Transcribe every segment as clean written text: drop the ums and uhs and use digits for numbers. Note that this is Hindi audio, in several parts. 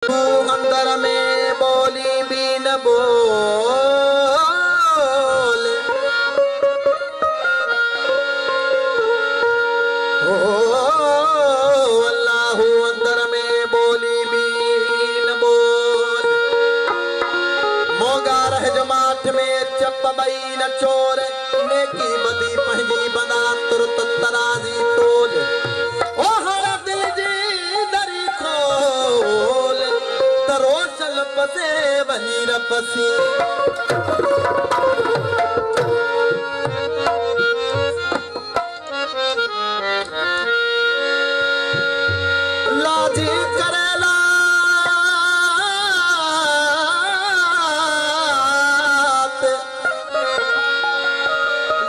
तू अंदर में बोली भी न बोल, ओ अल्लाह अंदर में बोली भी न बोल। मोगा रह जमात में चप बई न चोर, नेकी बदी पंहिंजी बना तुरत तराजी तोल। ओ हर दिल जी दरी खोल, तरोशल पसे वही रपसी। लाजी करेला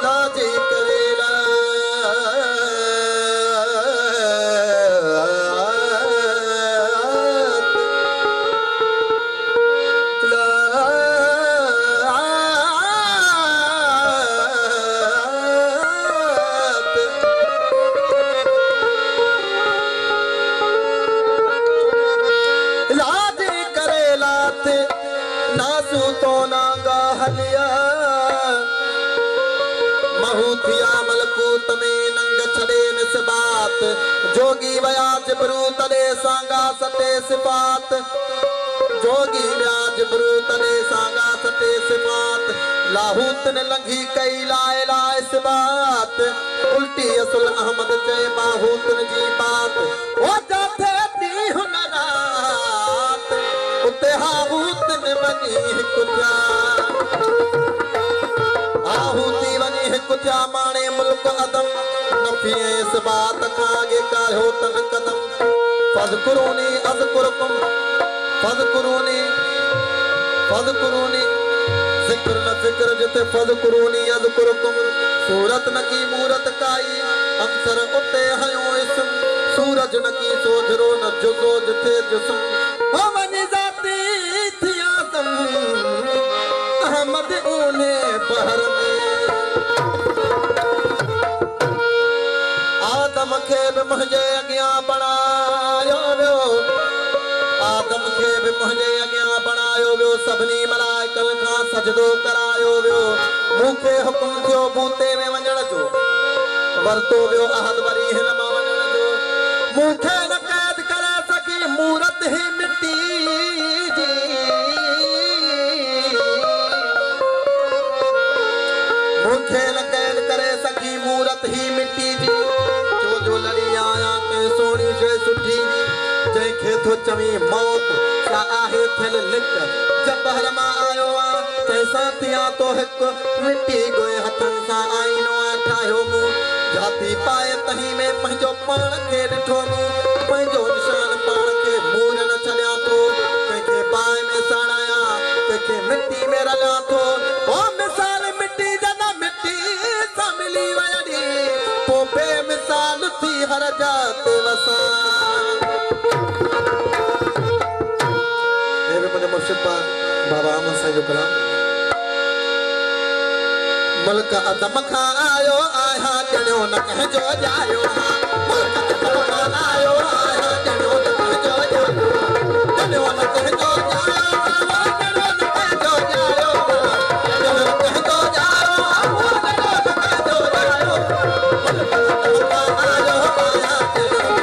लाजी करेला लाजी करेलात नासू तो ना गाहलिया, महूथिया मलकूत में नंग छड़े निस्बात। जोगी व्याज ब्रूतले सांगा सते सिफात, जोगी व्याज ब्रूतले सांगा सते सिफात। लाहूत ने लंघी कई लाए लाए सिबात, उल्टी असुल अहमद चे बाहूत जी बात। ओ जाते दी हुनरात उते हाहूत ने बनी कुजा, आहूती वनी कुजा माने मुल्क अदम। नफिए इस बात खागे कायो तन कदम। फज़कुरूनी अज़कुरकुम, फज़कुरूनी फज़कुरूनी ज़िक्र न फ़िक्र जिते फज़कुरूनी अज़कुरकुम। सूरत न की मूरत काई अंसर उते हयो इसम, सूरज न की सोजरो न जुज़ो जिते जिस्म। हो वनी ज़ाती थी आदम अहमद ऊने बहर में। आदम खे भी मुझे अॻियां बणायो वियो, आदम खे भी मुझे अॻियां बणायो वियो। सभिनी मलाइकन खां सजदो करायो वियो। मूंखे हुकुम थियो बूते में वञण जो, वरतो वियो अहद वरी हिन मां वञण जो। मूंखे न कैद करे सघी मूरत ही मिटी जी, मूंखे न कैद करे सघी मूरत ही मिटी जी। जो जो लड़ी आया के सोनी शइ सुठी जी, जंहिंखे थो चवी मौत छा आहे थियल लिक। जबहर मां आयो आ तंहिंसां थियां तो हिकु, मिटी गोए हथनि सां आईनो ठाहियो मूं। जाती पाए तहीं में पंहिंजो पाण खे ॾिठो मूं, पंहिंजो निशान पाण खे मूर न छॾियां थो। कंहिंखे बाहि में साड़ाया, कंहिंखे मिटी में रलियां थो। ओ मिसाल मिटी जन मिटी सां मिली वञी, पोइ बेमिसाल थी हर जाते वसां। हे मुंहिंजो मुर्शिद पाक बाबा अहमद साईं जो कलाम। मुल्क अदम खां आयो आहियां ॼणियो न कंहिंजो ॼायो। मुल्क अदम खां आयो आहियां ॼणियो न कंहिंजो ॼायो, ॼणियो न कंहिंजो ॼायो, ॼणियो न कंहिंजो ॼायो, ॼणियो न कंहिंजो ॼायो, ॼणियो न कंहिंजो ॼायो। मुल्क अदम खां आयो आहियां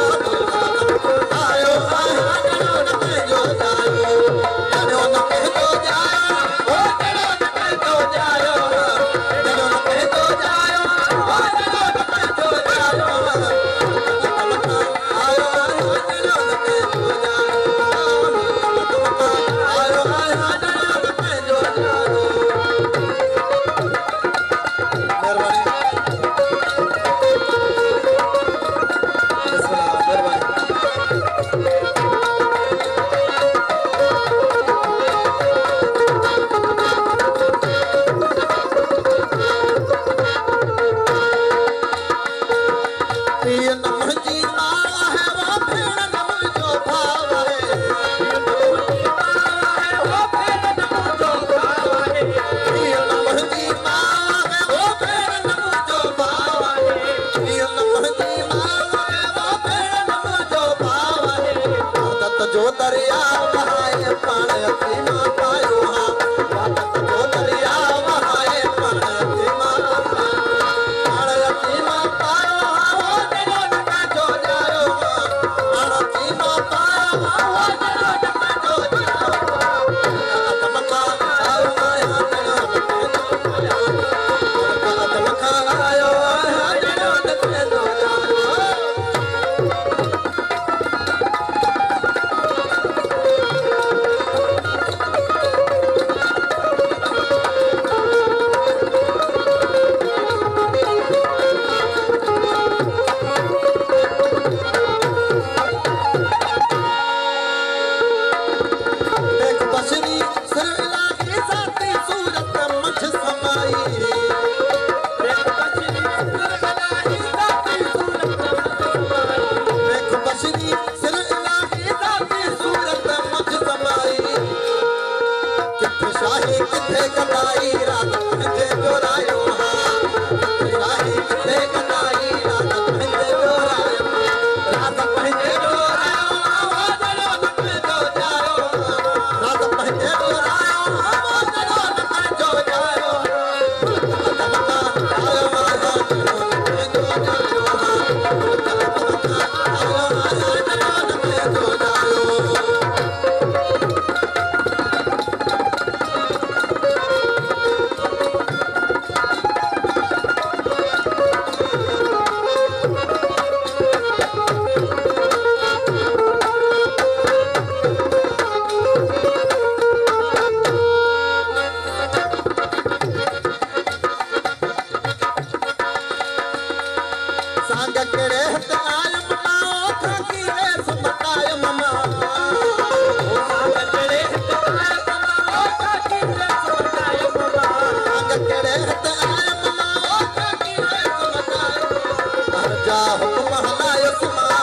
ॼणियो न कंहिंजो ॼायो, मुल्क अदम खां आयो आहियां ॼणियो न कंहिंजो ॼायो, ॼणियो न कंहिंजो ॼायो, ॼणियो न कंहिंजो ॼायो, ॼणियो न कंहिंजो ॼायो, ॼणियो न कंहिंजो ॼायो। जो दरिया बहाए पाण अची मां पायो हा वादत जो दरिया बहाए पाण अची मां पायो हा वो जड़ो नका जो जायो पाण अची मां पायो हा वो जड़ो नका जो जायो आत्मका आयो आया जड़ो आत्मका आयो आया जड़ो नका जो जायो देख बशरी सिर इलाही जाती सूरत मझ समाई देख बशरी सिर इलाही जाती सूरत मझ समाई किथे शाही किथे गदाई रात पंहिंजे जोरायो हा किथे शाही किथे गदाई रात पंहिंजे जोरायो रात पंहिंजे जोरायो वो जड़ो नक जो जायो रात पंहिंजे जोरायो वो जड़ो नक जो जायो आत्मका आयो आया जड़ो नक जो जायो आत्मका आयो आया जड़ो नक जो जायो सांग केड़े हथ आयम माओ खाकी रेस मटायम मां सांग केड़े हथ आयम माओ खाकी रेस मटायम मां सांग केड़े हथ आयम माओ खाकी रेस मटायम हर जा हुक्म हलायो मां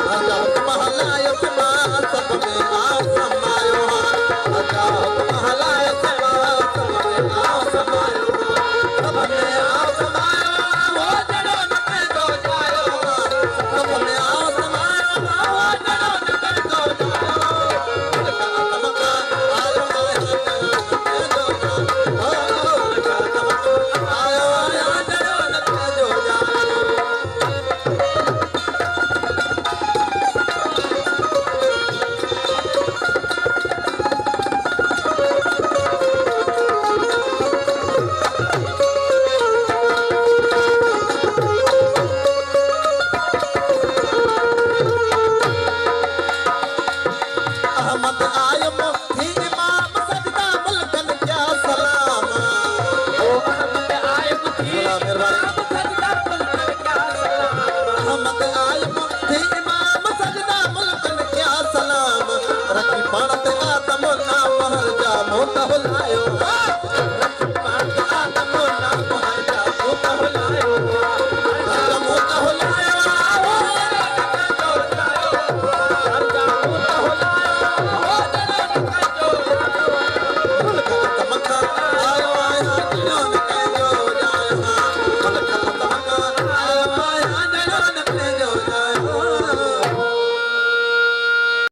हर जा हुक्म हलायो मां सब में आ समायो हर जा हुक्म हलायो मां सब में आ समायो सब में आ समायो वो जड़ो नक जो जायो सब में आ समायो वो जड़ो नक जो जायो आत्मका आयो आया जड़ो नक जो जायो आत्मका आयो आया जड़ो नक जो जायो अहमद